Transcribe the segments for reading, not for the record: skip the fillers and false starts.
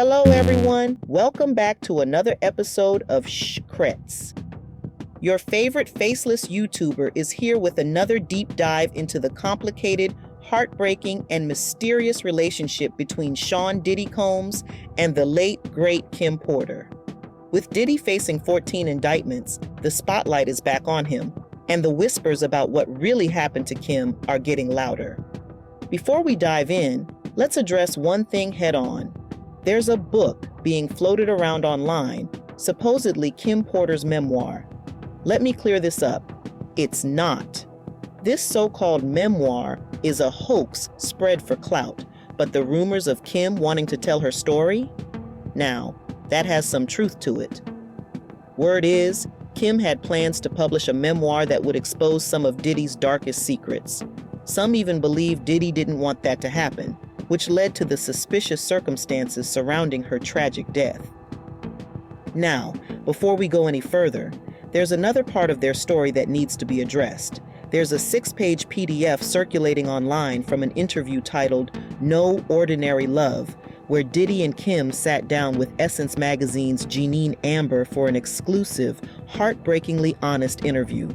Hello everyone, welcome back to another episode of Shhhcrets. Your favorite faceless YouTuber is here with another deep dive into the complicated, heartbreaking, and mysterious relationship between Sean Diddy Combs and the late, great Kim Porter. With Diddy facing 14 indictments, the spotlight is back on him, and the whispers about what really happened to Kim are getting louder. Before we dive in, let's address one thing head on. There's a book being floated around online, supposedly Kim Porter's memoir. Let me clear this up. It's not. This so-called memoir is a hoax spread for clout, but the rumors of Kim wanting to tell her story? Now, that has some truth to it. Word is, Kim had plans to publish a memoir that would expose some of Diddy's darkest secrets. Some even believe Diddy didn't want that to happen, which led to the suspicious circumstances surrounding her tragic death. Now, before we go any further, there's another part of their story that needs to be addressed. There's a 6-page PDF circulating online from an interview titled No Ordinary Love, where Diddy and Kim sat down with Essence Magazine's Jeanine Amber for an exclusive, heartbreakingly honest interview.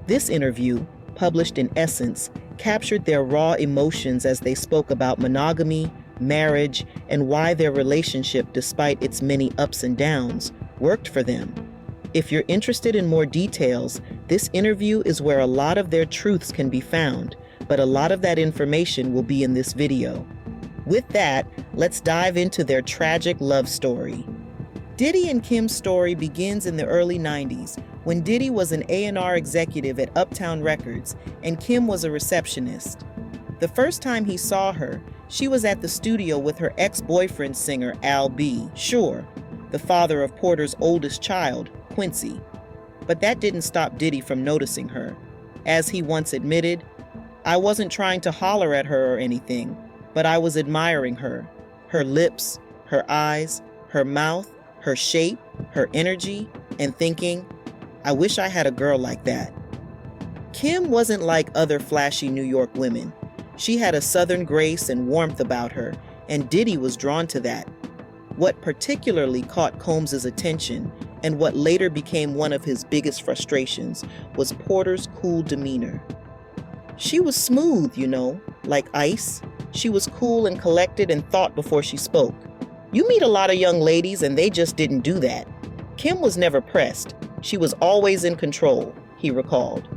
This interview, published in Essence, captured their raw emotions as they spoke about monogamy, marriage, and why their relationship, despite its many ups and downs, worked for them. If you're interested in more details, this interview is where a lot of their truths can be found, but a lot of that information will be in this video. With that, let's dive into their tragic love story. Diddy and Kim's story begins in the early 90s, when Diddy was an A&R executive at Uptown Records and Kim was a receptionist. The first time he saw her, she was at the studio with her ex-boyfriend singer Al B. Sure, the father of Porter's oldest child, Quincy. But that didn't stop Diddy from noticing her. As he once admitted, "I wasn't trying to holler at her or anything, but I was admiring her. Her lips, her eyes, her mouth, her shape, her energy, and thinking, I wish I had a girl like that." Kim wasn't like other flashy New York women. She had a southern grace and warmth about her, and Diddy was drawn to that. What particularly caught Combs' attention, and what later became one of his biggest frustrations, was Porter's cool demeanor. She was smooth, like ice. She was cool and collected and thought before she spoke. You meet a lot of young ladies and they just didn't do that. Kim was never pressed. She was always in control, he recalled.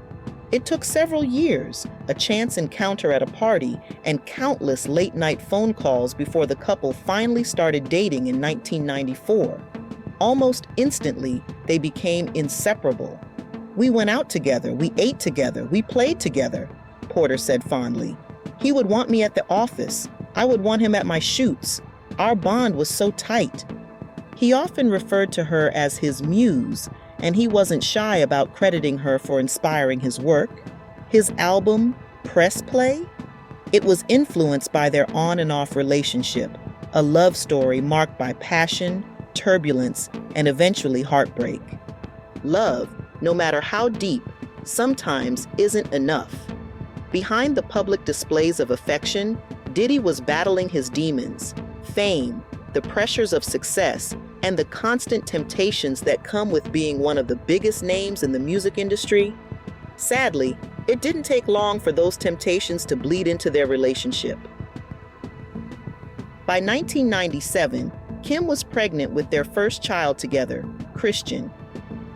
It took several years, a chance encounter at a party, and countless late-night phone calls before the couple finally started dating in 1994. Almost instantly, they became inseparable. "We went out together, we ate together, we played together," Porter said fondly. "He would want me at the office. I would want him at my shoots. Our bond was so tight." He often referred to her as his muse, and he wasn't shy about crediting her for inspiring his work. His album, Press Play? It was influenced by their on and off relationship, a love story marked by passion, turbulence, and eventually heartbreak. Love, no matter how deep, sometimes isn't enough. Behind the public displays of affection, Diddy was battling his demons, fame, the pressures of success, and the constant temptations that come with being one of the biggest names in the music industry. Sadly, it didn't take long for those temptations to bleed into their relationship. By 1997, Kim was pregnant with their first child together, Christian.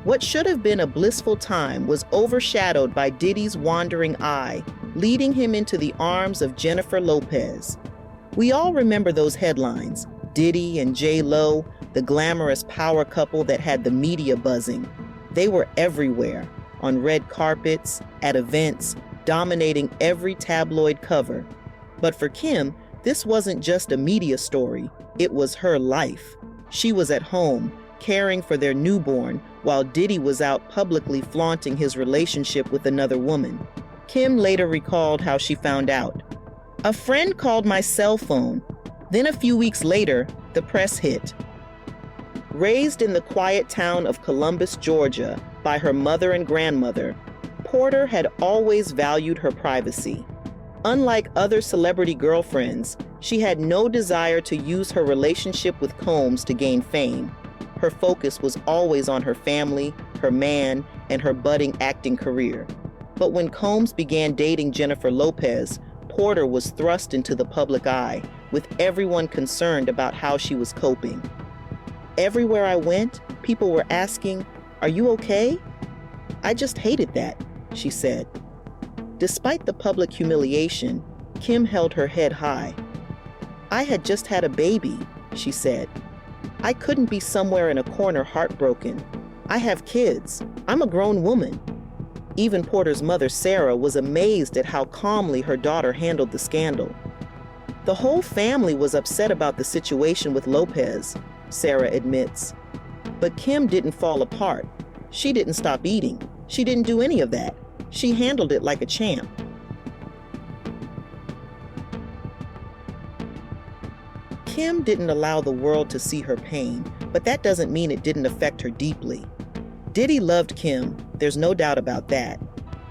What should have been a blissful time was overshadowed by Diddy's wandering eye, leading him into the arms of Jennifer Lopez. We all remember those headlines, Diddy and J.Lo, the glamorous power couple that had the media buzzing. They were everywhere, on red carpets, at events, dominating every tabloid cover. But for Kim, this wasn't just a media story, it was her life. She was at home, caring for their newborn, while Diddy was out publicly flaunting his relationship with another woman. Kim later recalled how she found out. "A friend called my cell phone. Then a few weeks later, the press hit." Raised in the quiet town of Columbus, Georgia, by her mother and grandmother, Porter had always valued her privacy. Unlike other celebrity girlfriends, she had no desire to use her relationship with Combs to gain fame. Her focus was always on her family, her man, and her budding acting career. But when Combs began dating Jennifer Lopez, Porter was thrust into the public eye, with everyone concerned about how she was coping. Everywhere I went, people were asking, "Are you okay?" "I just hated that," she said. Despite the public humiliation, Kim held her head high. "I had just had a baby," she said. "I couldn't be somewhere in a corner heartbroken. I have kids. I'm a grown woman." Even Porter's mother, Sarah, was amazed at how calmly her daughter handled the scandal. "The whole family was upset about the situation with Lopez," Sarah admits. But Kim didn't fall apart. She didn't stop eating. She didn't do any of that. She handled it like a champ. Kim didn't allow the world to see her pain, but that doesn't mean it didn't affect her deeply. Diddy loved Kim, there's no doubt about that.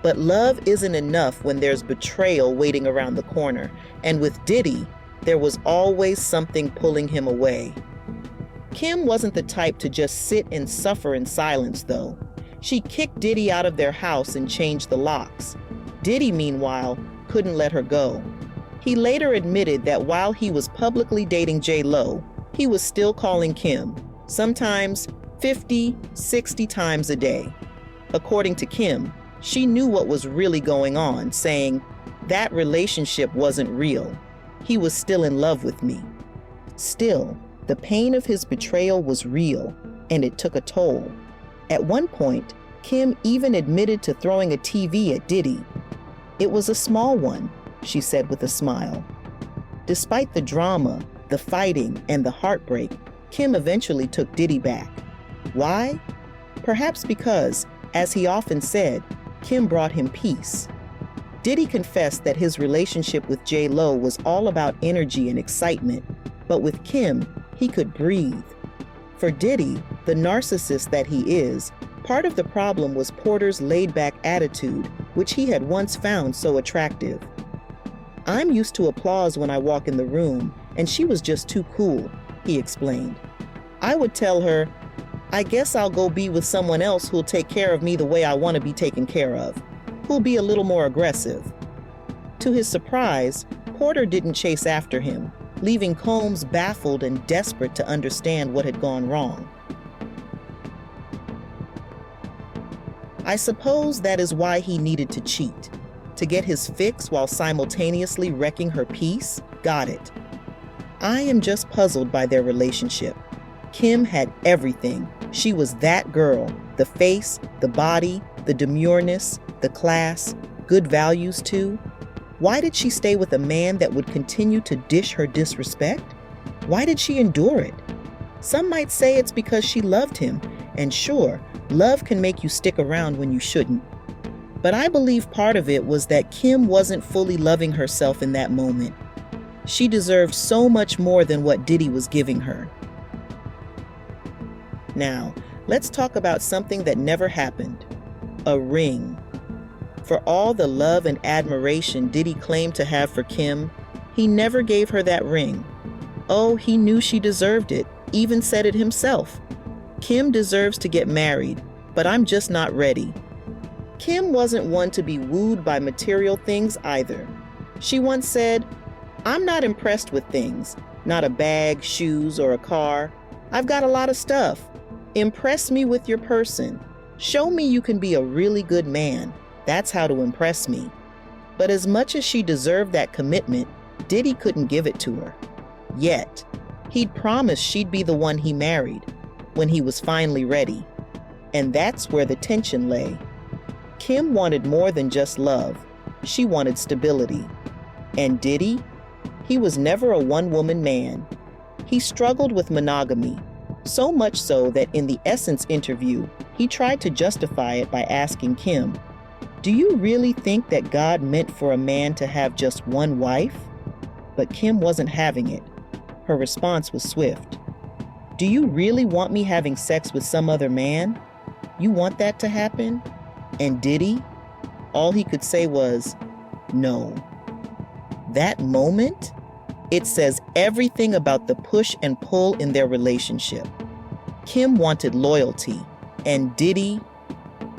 But love isn't enough when there's betrayal waiting around the corner, and with Diddy, there was always something pulling him away. Kim wasn't the type to just sit and suffer in silence, though. She kicked Diddy out of their house and changed the locks. Diddy, meanwhile, couldn't let her go. He later admitted that while he was publicly dating J-Lo, he was still calling Kim, sometimes 50, 60 times a day. According to Kim, she knew what was really going on, saying, "That relationship wasn't real. He was still in love with me." Still, the pain of his betrayal was real, and it took a toll. At one point, Kim even admitted to throwing a TV at Diddy. "It was a small one," she said with a smile. Despite the drama, the fighting, and the heartbreak, Kim eventually took Diddy back. Why? Perhaps because, as he often said, Kim brought him peace. Diddy confessed that his relationship with J-Lo was all about energy and excitement, but with Kim, he could breathe. For Diddy, the narcissist that he is, part of the problem was Porter's laid-back attitude, which he had once found so attractive. "I'm used to applause when I walk in the room, and she was just too cool," he explained. "I would tell her, 'I guess I'll go be with someone else who'll take care of me the way I want to be taken care of, who'll be a little more aggressive.'" To his surprise, Porter didn't chase after him, leaving Combs baffled and desperate to understand what had gone wrong. I suppose that is why he needed to cheat. To get his fix while simultaneously wrecking her peace? Got it. I am just puzzled by their relationship. Kim had everything. She was that girl, the face, the body, the demureness, the class, good values too. Why did she stay with a man that would continue to dish her disrespect? Why did she endure it? Some might say it's because she loved him, and sure, love can make you stick around when you shouldn't. But I believe part of it was that Kim wasn't fully loving herself in that moment. She deserved so much more than what Diddy was giving her. Now, let's talk about something that never happened. A ring. For all the love and admiration Diddy claimed to have for Kim, he never gave her that ring. Oh, he knew she deserved it, even said it himself. "Kim deserves to get married, but I'm just not ready." Kim wasn't one to be wooed by material things either. She once said, "I'm not impressed with things, not a bag, shoes, or a car. I've got a lot of stuff. Impress me with your person. Show me you can be a really good man. That's how to impress me." But as much as she deserved that commitment, Diddy couldn't give it to her. Yet, he'd promised she'd be the one he married when he was finally ready. And that's where the tension lay. Kim wanted more than just love. She wanted stability. And Diddy? He was never a one-woman man. He struggled with monogamy, so much so that in the Essence interview, he tried to justify it by asking Kim, "Do you really think that God meant for a man to have just one wife?" But Kim wasn't having it. Her response was swift. "Do you really want me having sex with some other man? You want that to happen?" And Diddy? All he could say was, "No." That moment, it says everything about the push and pull in their relationship. Kim wanted loyalty, and Diddy,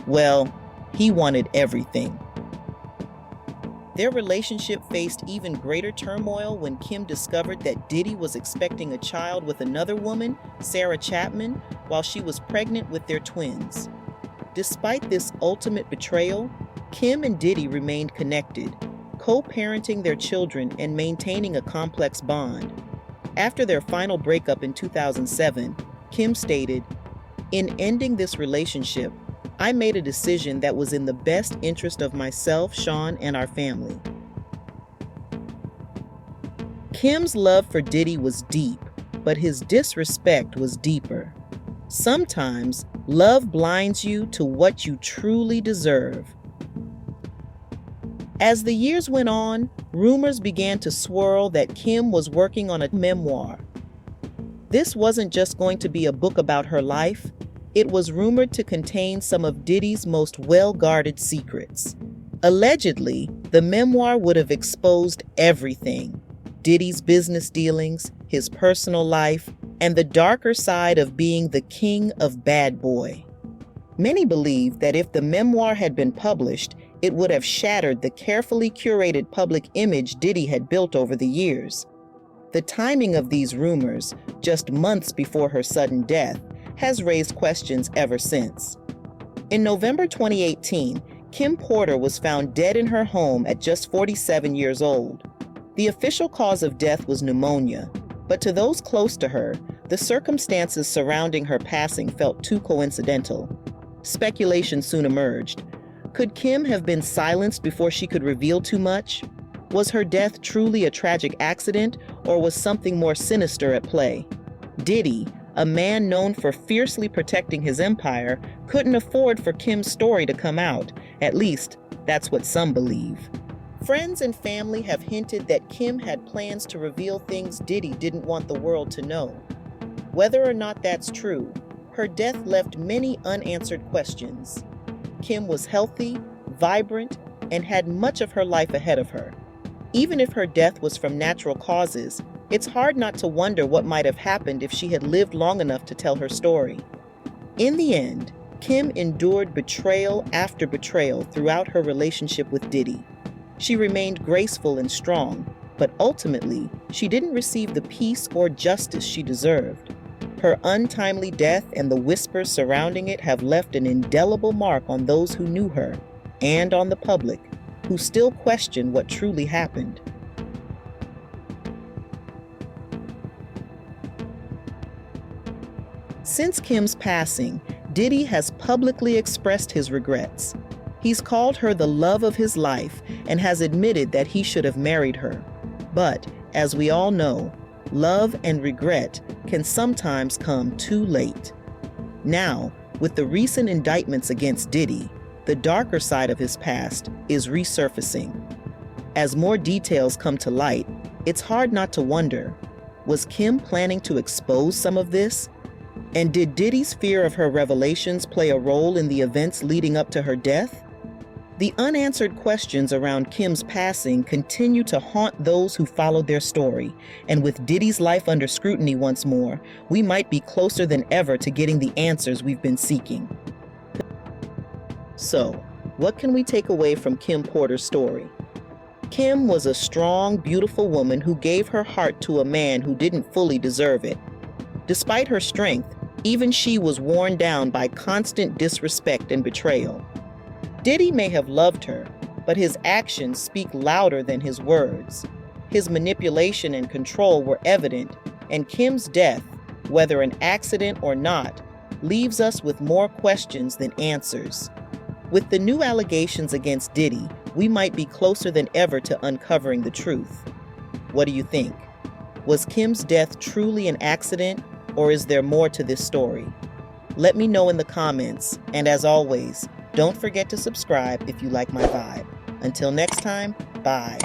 well, he wanted everything. Their relationship faced even greater turmoil when Kim discovered that Diddy was expecting a child with another woman, Sarah Chapman, while she was pregnant with their twins. Despite this ultimate betrayal, Kim and Diddy remained connected, co-parenting their children and maintaining a complex bond. After their final breakup in 2007, Kim stated, "In ending this relationship, I made a decision that was in the best interest of myself, Sean, and our family." Kim's love for Diddy was deep, but his disrespect was deeper. Sometimes, love blinds you to what you truly deserve. As the years went on, rumors began to swirl that Kim was working on a memoir. This wasn't just going to be a book about her life. It was rumored to contain some of Diddy's most well-guarded secrets. Allegedly, the memoir would have exposed everything: Diddy's business dealings, his personal life, and the darker side of being the king of bad boy. Many believe that if the memoir had been published, it would have shattered the carefully curated public image Diddy had built over the years. The timing of these rumors, just months before her sudden death, has raised questions ever since. In November 2018, Kim Porter was found dead in her home at just 47 years old. The official cause of death was pneumonia, but to those close to her, the circumstances surrounding her passing felt too coincidental. Speculation soon emerged. Could Kim have been silenced before she could reveal too much? Was her death truly a tragic accident, or was something more sinister at play? Diddy, a man known for fiercely protecting his empire, couldn't afford for Kim's story to come out. At least, that's what some believe. Friends and family have hinted that Kim had plans to reveal things Diddy didn't want the world to know. Whether or not that's true, her death left many unanswered questions. Kim was healthy, vibrant, and had much of her life ahead of her. Even if her death was from natural causes, it's hard not to wonder what might have happened if she had lived long enough to tell her story. In the end, Kim endured betrayal after betrayal throughout her relationship with Diddy. She remained graceful and strong, but ultimately, she didn't receive the peace or justice she deserved. Her untimely death and the whispers surrounding it have left an indelible mark on those who knew her, and on the public, who still question what truly happened. Since Kim's passing, Diddy has publicly expressed his regrets. He's called her the love of his life and has admitted that he should have married her. But, as we all know, love and regret can sometimes come too late. Now, with the recent indictments against Diddy, the darker side of his past is resurfacing. As more details come to light, it's hard not to wonder, was Kim planning to expose some of this? And did Diddy's fear of her revelations play a role in the events leading up to her death? The unanswered questions around Kim's passing continue to haunt those who followed their story, and with Diddy's life under scrutiny once more, we might be closer than ever to getting the answers we've been seeking. So, what can we take away from Kim Porter's story? Kim was a strong, beautiful woman who gave her heart to a man who didn't fully deserve it. Despite her strength, even she was worn down by constant disrespect and betrayal. Diddy may have loved her, but his actions speak louder than his words. His manipulation and control were evident, and Kim's death, whether an accident or not, leaves us with more questions than answers. With the new allegations against Diddy, we might be closer than ever to uncovering the truth. What do you think? Was Kim's death truly an accident, or is there more to this story? Let me know in the comments, and as always, don't forget to subscribe if you like my vibe. Until next time, bye.